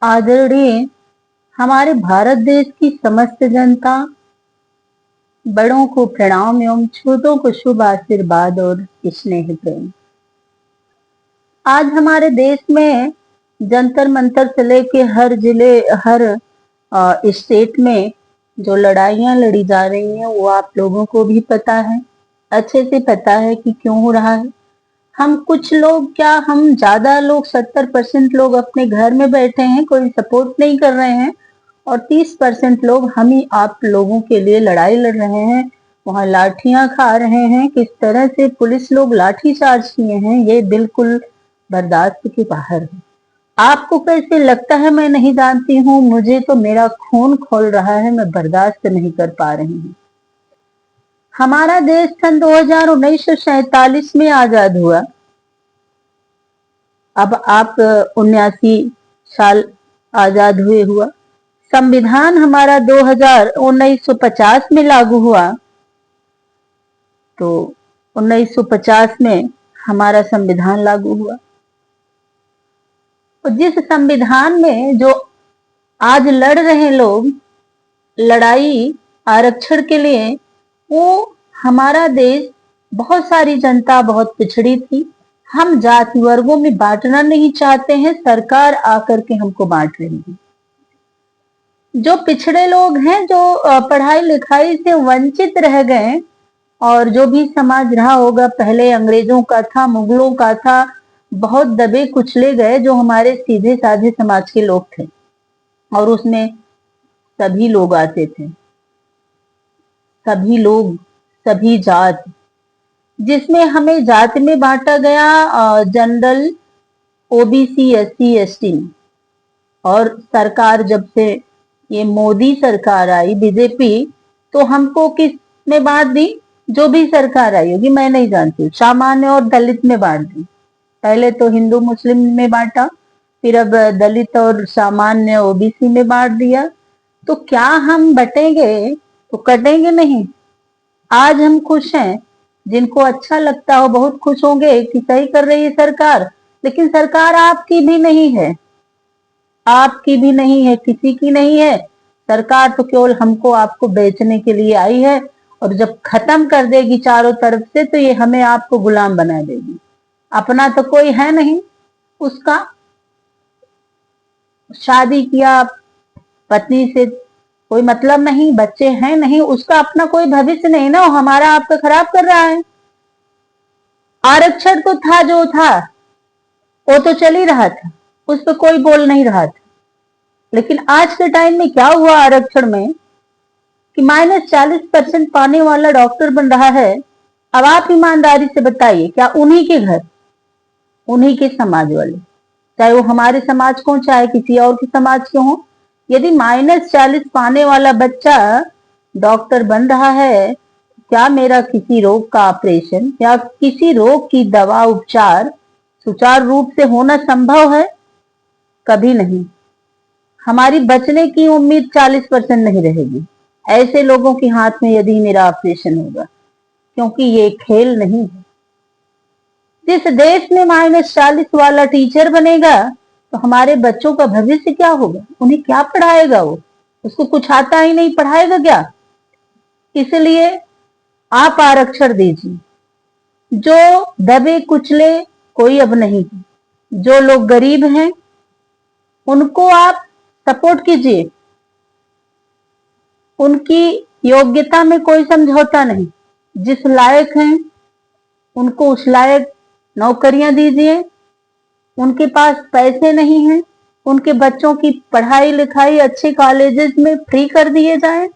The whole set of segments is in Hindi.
आदरणीय हमारे भारत देश की समस्त जनता, बड़ों को प्रणाम एवं छोटों को शुभ आशीर्वाद और स्नेह प्रेम। आज हमारे देश में जंतर मंतर से लेके हर जिले, हर स्टेट में जो लड़ाइयां लड़ी जा रही हैं वो आप लोगों को भी पता है, अच्छे से पता है कि क्यों हो रहा है। हम कुछ लोग, क्या हम ज्यादा लोग, 70% लोग अपने घर में बैठे हैं, कोई सपोर्ट नहीं कर रहे हैं, और 30% लोग हम ही आप लोगों के लिए लड़ाई लड़ रहे हैं, वहां लाठियां खा रहे हैं। किस तरह से पुलिस लोग लाठी चार्ज किए हैं, ये बिल्कुल बर्दाश्त के बाहर है। आपको कैसे लगता है मैं नहीं जानती हूँ, मुझे तो मेरा खून खौल रहा है, मैं बर्दाश्त नहीं कर पा रही हूँ। हमारा देश सन 1947 में आजाद हुआ। अब आप 79 साल आजाद हुए हुआ। संविधान हमारा 1950 में लागू हुआ। तो 1950 में हमारा संविधान लागू हुआ। और जिस संविधान में जो आज लड़ रहे लोग लड़ाई आरक्षण के लिए, वो हमारा देश, बहुत सारी जनता बहुत पिछड़ी थी। हम जाति वर्गों में बांटना नहीं चाहते हैं, सरकार आकर के हमको बांट रही है। जो पिछड़े लोग हैं, जो पढ़ाई लिखाई से वंचित रह गए, और जो भी समाज रहा होगा, पहले अंग्रेजों का था, मुगलों का था, बहुत दबे कुचले गए जो हमारे सीधे साधे समाज के लोग थे, और उसमें सभी लोग आते थे, सभी लोग, सभी जात, जिसमें हमें जात में बांटा गया जनरल, ओबीसी, एससी, एसटी। और सरकार जब से ये मोदी सरकार आई, बीजेपी, तो हमको किस में बांट दी? जो भी सरकार आई होगी, मैं नहीं जानती, सामान्य और दलित में बांट दी। पहले तो हिंदू मुस्लिम में बांटा, फिर अब दलित और सामान्य ओबीसी में बांट दिया। तो क्या हम बटेंगे तो कटेंगे नहीं? आज हम खुश हैं, जिनको अच्छा लगता हो बहुत खुश होंगे कि सही कर रही है सरकार, लेकिन सरकार आपकी भी नहीं है, आपकी भी नहीं है, किसी की नहीं है। सरकार तो केवल हमको आपको बेचने के लिए आई है, और जब खत्म कर देगी चारों तरफ से, तो ये हमें आपको गुलाम बना देगी। अपना तो कोई है नहीं, उसका शादी किया पत्नी से कोई मतलब नहीं, बच्चे हैं नहीं, उसका अपना कोई भविष्य नहीं ना, हमारा आपका खराब कर रहा है। आरक्षण तो था, जो था वो तो चल ही रहा था, उस पर कोई बोल नहीं रहा था। लेकिन आज के टाइम में क्या हुआ आरक्षण में कि -40% पाने वाला डॉक्टर बन रहा है। अब आप ईमानदारी से बताइए, क्या उन्हीं के घर, उन्हीं के समाज वाले, चाहे वो हमारे समाज को, चाहे किसी और के समाज के हो, यदि -40 पाने वाला बच्चा डॉक्टर बन रहा है, क्या मेरा किसी रोग का ऑपरेशन या किसी रोग की दवा उपचार सुचारू रूप से होना संभव है? कभी नहीं। हमारी बचने की उम्मीद 40% नहीं रहेगी ऐसे लोगों के हाथ में यदि मेरा ऑपरेशन होगा, क्योंकि ये खेल नहीं है। जिस देश में -40 वाला टीचर बनेगा, तो हमारे बच्चों का भविष्य क्या होगा? उन्हें क्या पढ़ाएगा? वो, उसको कुछ आता ही नहीं, पढ़ाएगा क्या? इसलिए आप आरक्षण दीजिए। जो दबे कुचले कोई अब नहीं है, जो लोग गरीब हैं उनको आप सपोर्ट कीजिए। उनकी योग्यता में कोई समझौता नहीं, जिस लायक हैं उनको उस लायक नौकरियां दीजिए। उनके पास पैसे नहीं हैं, उनके बच्चों की पढ़ाई लिखाई अच्छे कॉलेजेस में फ्री कर दिए जाए,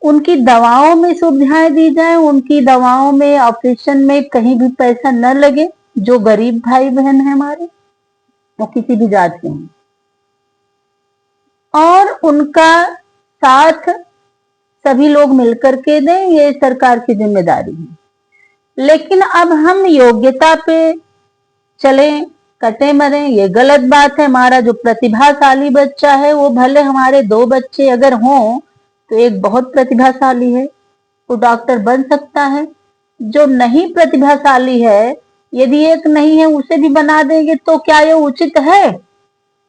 उनकी दवाओं में सुविधाएं दी जाए, उनकी दवाओं में, ऑपरेशन में कहीं भी पैसा न लगे। जो गरीब भाई बहन है हमारे, वो किसी भी जात के हैं, और उनका साथ सभी लोग मिलकर के दें, ये सरकार की जिम्मेदारी है। लेकिन अब हम योग्यता पे चले, कटे मरे, ये गलत बात है। हमारा जो प्रतिभाशाली बच्चा है, वो भले हमारे 2 बच्चे अगर हों, तो एक बहुत प्रतिभाशाली है, वो डॉक्टर बन सकता है। जो नहीं प्रतिभाशाली है, यदि एक नहीं है, उसे भी बना देंगे, तो क्या ये उचित है?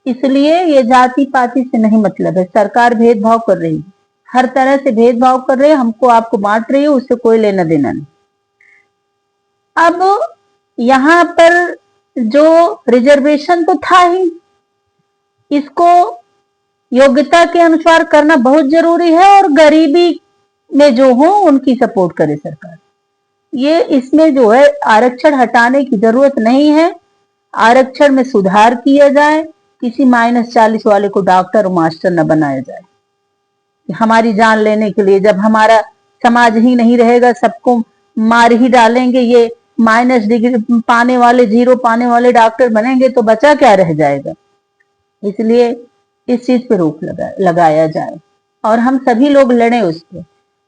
इसलिए ये जाति पाति से नहीं मतलब है। सरकार भेदभाव कर रही है, हर तरह से भेदभाव कर रही है, हमको आपको बांट रही है, उससे कोई लेना देना नहीं। अब यहाँ पर जो रिजर्वेशन तो था ही, इसको योग्यता के अनुसार करना बहुत जरूरी है, और गरीबी में जो हो उनकी सपोर्ट करे सरकार। ये इसमें जो है आरक्षण हटाने की जरूरत नहीं है, आरक्षण में सुधार किया जाए, किसी -40 वाले को डॉक्टर और मास्टर न बनाया जाए हमारी जान लेने के लिए। जब हमारा समाज ही नहीं रहेगा, सबको मार ही डालेंगे, ये -डिग्री पाने वाले, 0 पाने वाले डॉक्टर बनेंगे तो बचा क्या रह जाएगा। इसलिए इस चीज पे रोक लगाया जाए और हम सभी लोग लड़े उस पर।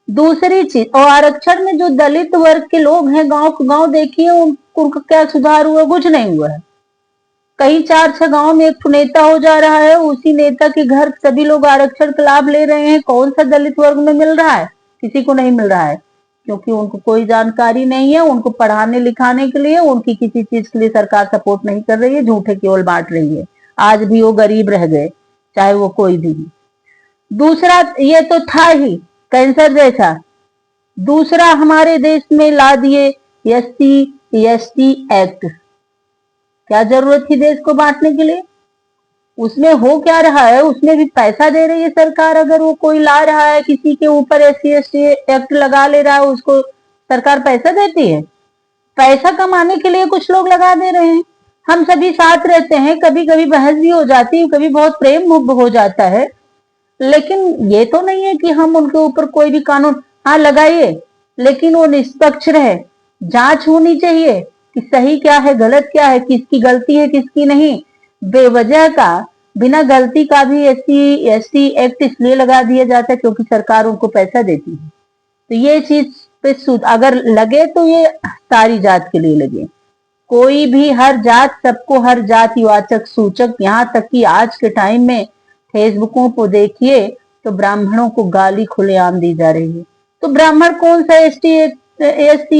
दूसरी चीज, और आरक्षण में जो दलित वर्ग के लोग हैं, गांव देखिए उनका क्या सुधार हुआ, कुछ नहीं हुआ है। कई 4-6 गांव में एक नेता हो जा रहा है, उसी नेता के घर सभी लोग आरक्षण का लाभ ले रहे हैं। कौन सा दलित वर्ग में मिल रहा है? किसी को नहीं मिल रहा है, क्योंकि उनको कोई जानकारी नहीं है। उनको पढ़ाने लिखाने के लिए, उनकी किसी चीज के लिए सरकार सपोर्ट नहीं कर रही है, झूठे केवल बांट रही है। आज भी वो गरीब रह गए, चाहे वो कोई भी हो। दूसरा, ये तो था ही कैंसर जैसा। दूसरा, हमारे देश में ला दिए SC/ST एक्ट। क्या जरूरत थी देश को बांटने के लिए? उसमें हो क्या रहा है? उसमें भी पैसा दे रही है सरकार। अगर वो कोई ला रहा है, किसी के ऊपर SC/ST एक्ट लगा ले रहा है, उसको सरकार पैसा देती है। पैसा कमाने के लिए कुछ लोग लगा दे रहे हैं। हम सभी साथ रहते हैं, कभी कभी बहस भी हो जाती है, कभी बहुत प्रेम हो जाता है, लेकिन ये तो नहीं है कि हम उनके ऊपर कोई भी कानून, हाँ लगाइए, लेकिन वो निष्पक्ष रहे। जांच होनी चाहिए कि सही क्या है, गलत क्या है, किसकी गलती है, किसकी नहीं। बेवजह का, बिना गलती का भी SC/ST एक्ट इसलिए लगा दिया जाता है क्योंकि सरकार उनको पैसा देती है। तो ये चीज पे अगर लगे तो ये सारी जात के लिए लगे। कोई भी, हर जात, सबको हर जातिवाचक सूचक, यहाँ तक कि आज के टाइम में फेसबुकों को देखिए तो ब्राह्मणों को गाली खुलेआम दी जा रही है। तो ब्राह्मण कौन सा ST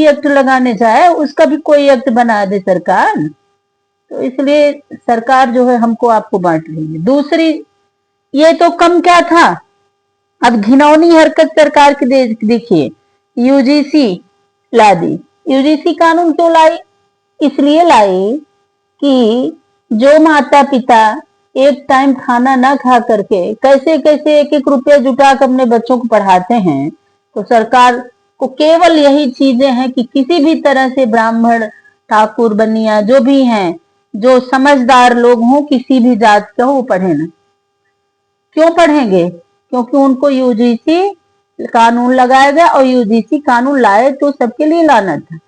एक्ट लगाने जाए, उसका भी कोई एक्ट बना दे सरकार। तो इसलिए सरकार जो है हमको आपको बांट रही है। दूसरी, ये तो कम क्या था, अब घिनौनी हरकत सरकार की देखिए, UGC ला दी। UGC कानून क्यों लाई? इसलिए लाई कि जो माता पिता एक टाइम खाना ना खा करके कैसे कैसे 1-1 रुपया जुटा कर अपने बच्चों को पढ़ाते हैं, तो सरकार को केवल यही चीजें हैं कि किसी भी तरह से ब्राह्मण, ठाकुर, बनिया जो भी हैं, जो समझदार लोग हों, किसी भी जात के हो, वो पढ़े ना। क्यों पढ़ेंगे? क्योंकि उनको UGC कानून लगाया गया, और UGC कानून लाए तो सबके लिए लाना था,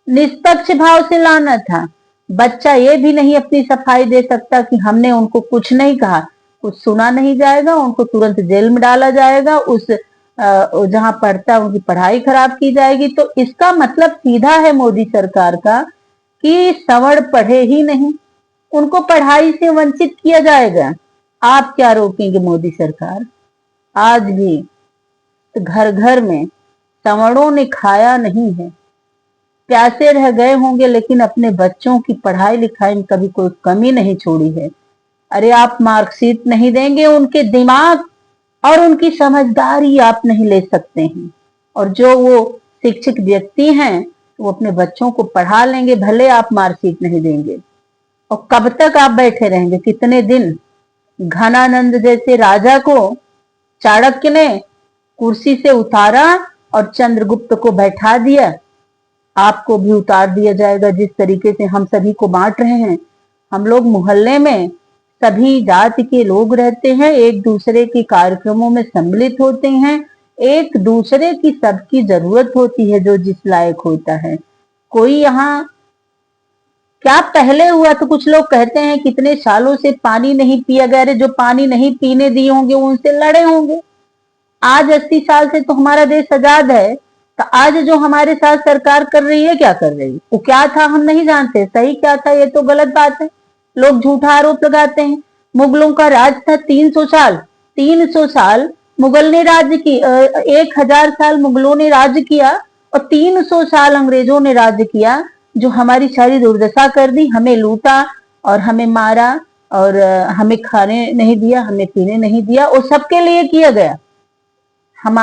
निष्पक्ष भाव से लाना था। बच्चा ये भी नहीं अपनी सफाई दे सकता कि हमने उनको कुछ नहीं कहा, कुछ सुना नहीं जाएगा, उनको तुरंत जेल में डाला जाएगा, उस जहां पढ़ता है उनकी पढ़ाई खराब की जाएगी। तो इसका मतलब सीधा है मोदी सरकार का कि सवर्ण पढ़े ही नहीं, उनको पढ़ाई से वंचित किया जाएगा। आप क्या रोकेंगे मोदी सरकार? आज भी तो घर घर में सवर्णों ने खाया नहीं है, प्यासे रह गए होंगे, लेकिन अपने बच्चों की पढ़ाई लिखाई में कभी कोई कमी नहीं छोड़ी है। अरे आप मार्कशीट नहीं देंगे, उनके दिमाग और उनकी समझदारी आप नहीं ले सकते हैं। और जो वो शिक्षित व्यक्ति हैं, वो अपने बच्चों को पढ़ा लेंगे, भले आप मार्कशीट नहीं देंगे। और कब तक आप बैठे रहेंगे? कितने दिन? घनानंद जैसे राजा को चाणक्य ने कुर्सी से उतारा और चंद्रगुप्त को बैठा दिया। आपको भी उतार दिया जाएगा। जिस तरीके से हम सभी को बांट रहे हैं, हम लोग मोहल्ले में सभी जाति के लोग रहते हैं, एक दूसरे के कार्यक्रमों में सम्मिलित होते हैं, एक दूसरे की सबकी जरूरत होती है जो जिस लायक होता है। कोई यहाँ क्या पहले हुआ तो कुछ लोग कहते हैं कितने सालों से पानी नहीं पिया गया, जो पानी नहीं पीने दिए होंगे उनसे लड़े होंगे। आज 80 साल से तो हमारा देश आजाद है, तो आज जो हमारे साथ सरकार कर रही है, क्या कर रही है, वो क्या था हम नहीं जानते, सही क्या था ये तो गलत बात है। लोग झूठा आरोप लगाते हैं। मुगलों का राज था 300 साल, 300 साल मुगल ने राज्य की, 1000 साल मुगलों ने राज्य किया और 300 साल अंग्रेजों ने राज्य किया, जो हमारी सारी दुर्दशा कर दी, हमें लूटा और हमें मारा और हमें खाने नहीं दिया, हमें पीने नहीं दिया, वो सबके लिए किया गया। हम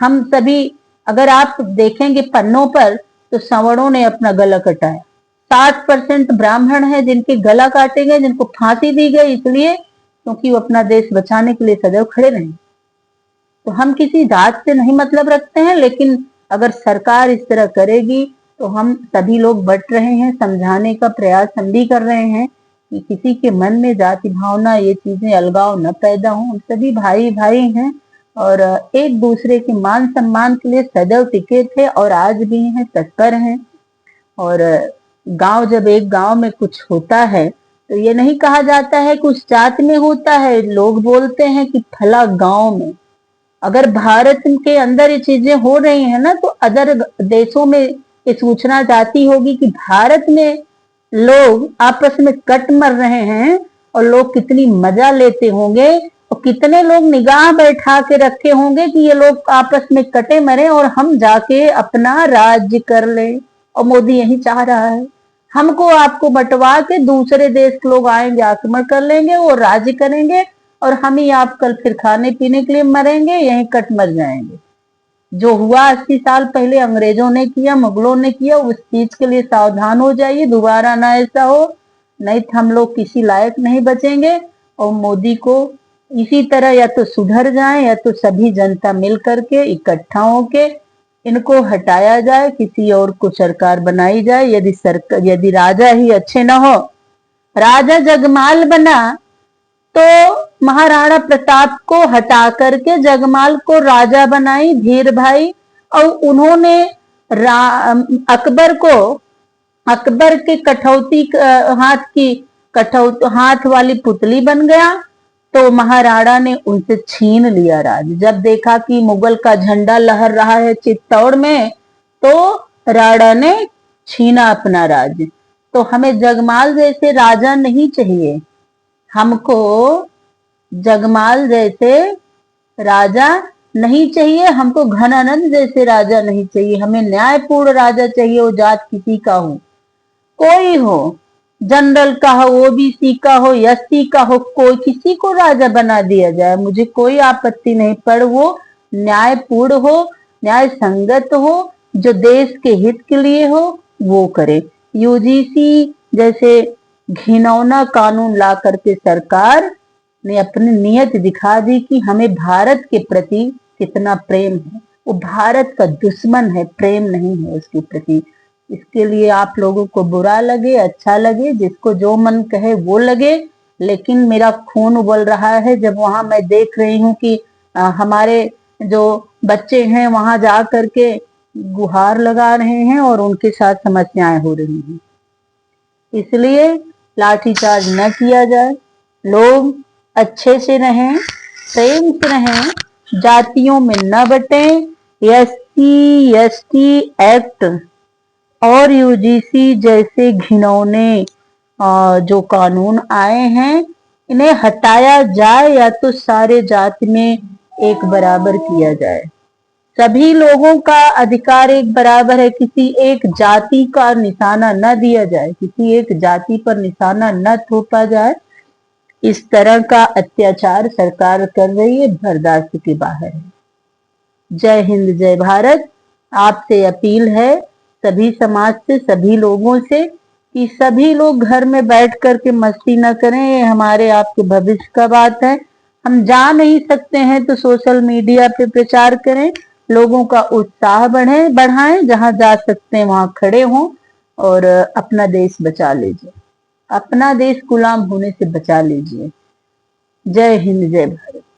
हम सभी, अगर आप देखेंगे पन्नों पर, तो सवर्णों ने अपना गला कटाया। 60% ब्राह्मण है जिनके गला काटे गए, जिनको फांसी दी गई, इसलिए क्योंकि वो अपना देश बचाने के लिए सदैव खड़े रहे। तो हम किसी जात से नहीं मतलब रखते हैं, लेकिन अगर सरकार इस तरह करेगी तो हम सभी लोग बट रहे हैं। समझाने का प्रयास हम भी कर रहे हैं कि किसी के मन में जाति भावना, ये चीजें अलगाव न पैदा हो। हम सभी भाई भाई हैं और एक दूसरे के मान सम्मान के लिए सदैव टिके थे और आज भी हैं, तत्पर हैं। और गांव, जब एक गांव में कुछ होता है तो ये नहीं कहा जाता है कि उस जात में होता है, लोग बोलते हैं कि फला गांव में। अगर भारत के अंदर ये चीजें हो रही हैं ना, तो अदर देशों में ये सूचना जाती होगी कि भारत में लोग आपस में कट मर रहे हैं और लोग कितनी मजा लेते होंगे और कितने लोग निगाह बैठा के रखे होंगे कि ये लोग आपस में कटे मरे और हम जाके अपना राज्य कर ले। और मोदी यही चाह रहा है, हमको आपको बंटवा के दूसरे देश के लोग आएंगे, आक्रमण कर लेंगे, वो राज्य करेंगे और हम ही आप कल फिर खाने पीने के लिए मरेंगे, यहीं कट मर जाएंगे। जो हुआ 80 साल पहले अंग्रेजों ने किया, मुगलों ने किया, उस चीज के लिए सावधान हो जाइए, दोबारा ना ऐसा हो, नहीं तो हम लोग किसी लायक नहीं बचेंगे। और मोदी को इसी तरह या तो सुधर जाए या तो सभी जनता मिल करके इकट्ठा होके इनको हटाया जाए, किसी और को सरकार बनाई जाए। यदि राजा ही अच्छे न हो, राजा जगमाल बना तो महाराणा प्रताप को हटा करके जगमाल को राजा बनाई धीर भाई। और उन्होंने अकबर के कठौती हाथ वाली पुतली बन गया। तो महाराणा ने उनसे छीन लिया राज। जब देखा कि मुगल का झंडा लहर रहा है चित्तौड़ में, तो राणा ने छीना अपना राज। तो हमें जगमाल जैसे राजा नहीं चाहिए, हमको जगमाल जैसे राजा नहीं चाहिए, हमको घनानंद जैसे राजा नहीं चाहिए। हमें न्यायपूर्ण राजा चाहिए, वो जात किसी का हो, कोई हो, जनरल का हो, ओबीसी का हो, एससी का हो, कोई किसी को राजा बना दिया जाए, मुझे कोई आपत्ति नहीं। पर वो न्यायपूर्ण हो, न्याय संगत हो, जो देश के हित के लिए हो, वो करे। यूजीसी जैसे घिनौना कानून ला करके सरकार ने अपनी नीयत दिखा दी कि हमें भारत के प्रति कितना प्रेम है। वो भारत का दुश्मन है, प्रेम नहीं है उसके प्रति। इसके लिए आप लोगों को बुरा लगे, अच्छा लगे, जिसको जो मन कहे वो लगे, लेकिन मेरा खून उबल रहा है जब वहां मैं देख रही हूँ कि हमारे जो बच्चे हैं वहां जा करके गुहार लगा रहे हैं और उनके साथ समस्याएं हो रही हैं। इसलिए लाठीचार्ज न किया जाए, लोग अच्छे से रहें, प्रेम से रहें, जातियों में न बटें। एससी एसटी एक्ट और यूजीसी जैसे घिनौने जो कानून आए हैं, इन्हें हटाया जाए या तो सारे जाति में एक बराबर किया जाए। सभी लोगों का अधिकार एक बराबर है, किसी एक जाति का निशाना न दिया जाए, किसी एक जाति पर निशाना न थोपा जाए। इस तरह का अत्याचार सरकार कर रही है, बर्दाश्त के बाहर है। जय हिंद, जय भारत। आपसे अपील है सभी समाज से, सभी लोगों से, कि सभी लोग घर में बैठ करके मस्ती न करें। ये हमारे आपके भविष्य का बात है। हम जा नहीं सकते हैं तो सोशल मीडिया पे प्रचार करें, लोगों का उत्साह बढ़ाएं, जहां जा सकते हैं वहां खड़े हों और अपना देश बचा लीजिए, अपना देश गुलाम होने से बचा लीजिए। जय हिंद, जय भारत।